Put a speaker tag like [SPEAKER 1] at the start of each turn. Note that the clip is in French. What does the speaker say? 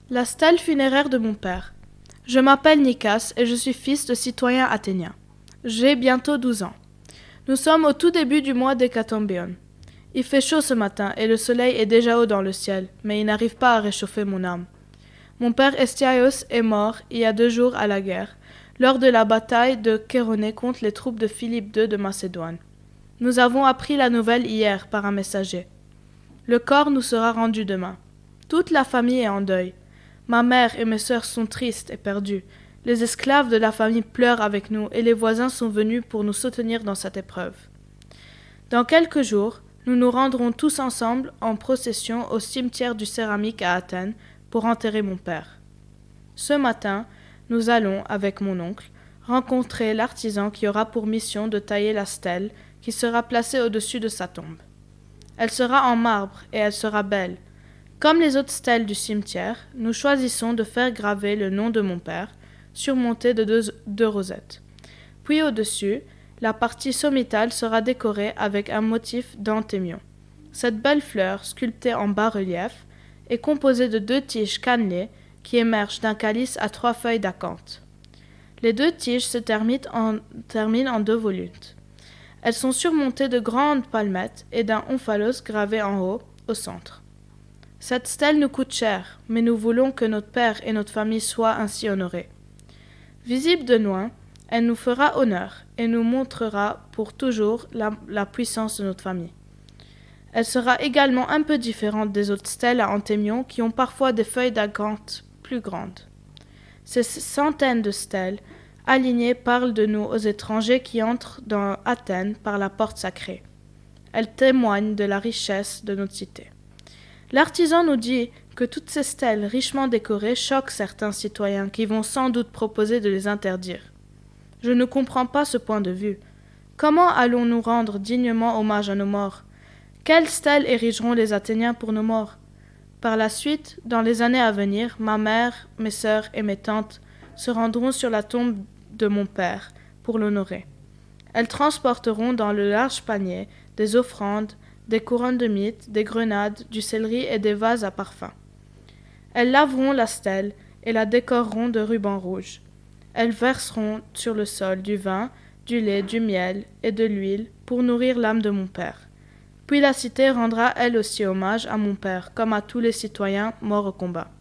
[SPEAKER 1] La stèle funéraire de mon père. Je m'appelle Nikas et je suis fils de citoyen athénien. J'ai bientôt 12 ans. Nous sommes au tout début du mois d'Hécatombion. Il fait chaud ce matin et le soleil est déjà haut dans le ciel, mais il n'arrive pas à réchauffer mon âme. Mon père Estiaios est mort il y a 2 jours à la guerre, lors de la bataille de Chéronée contre les troupes de Philippe II de Macédoine. Nous avons appris la nouvelle hier par un messager. Le corps nous sera rendu demain. Toute la famille est en deuil. Ma mère et mes sœurs sont tristes et perdues. Les esclaves de la famille pleurent avec nous et les voisins sont venus pour nous soutenir dans cette épreuve. Dans quelques jours, nous nous rendrons tous ensemble en procession au cimetière du Céramique à Athènes pour enterrer mon père. Ce matin, nous allons, avec mon oncle, rencontrer l'artisan qui aura pour mission de tailler la stèle qui sera placée au-dessus de sa tombe. Elle sera en marbre et elle sera belle. Comme les autres stèles du cimetière, nous choisissons de faire graver le nom de mon père, surmonté de deux rosettes. Puis au-dessus, la partie sommitale sera décorée avec un motif d'anthémion. Cette belle fleur, sculptée en bas-relief, est composée de 2 tiges cannelées qui émergent d'un calice à 3 feuilles d'acanthe. Les 2 tiges se terminent en 2 volutes. Elles sont surmontées de grandes palmettes et d'un omphalos gravé en haut, au centre. Cette stèle nous coûte cher, mais nous voulons que notre père et notre famille soient ainsi honorés. Visible de loin, elle nous fera honneur et nous montrera pour toujours la puissance de notre famille. Elle sera également un peu différente des autres stèles à anthémion qui ont parfois des feuilles d'acanthe plus grandes. Ces centaines de stèles alignées parlent de nous aux étrangers qui entrent dans Athènes par la porte sacrée. Elles témoignent de la richesse de notre cité. L'artisan nous dit que toutes ces stèles richement décorées choquent certains citoyens qui vont sans doute proposer de les interdire. Je ne comprends pas ce point de vue. Comment allons-nous rendre dignement hommage à nos morts? Quelles stèles érigeront les Athéniens pour nos morts? Par la suite, dans les années à venir, ma mère, mes sœurs et mes tantes se rendront sur la tombe de mon père pour l'honorer. Elles transporteront dans le large panier des offrandes, des couronnes de myrte, des grenades, du céleri et des vases à parfum. Elles laveront la stèle et la décoreront de rubans rouges. Elles verseront sur le sol du vin, du lait, du miel et de l'huile pour nourrir l'âme de mon père. Puis la cité rendra elle aussi hommage à mon père, comme à tous les citoyens morts au combat.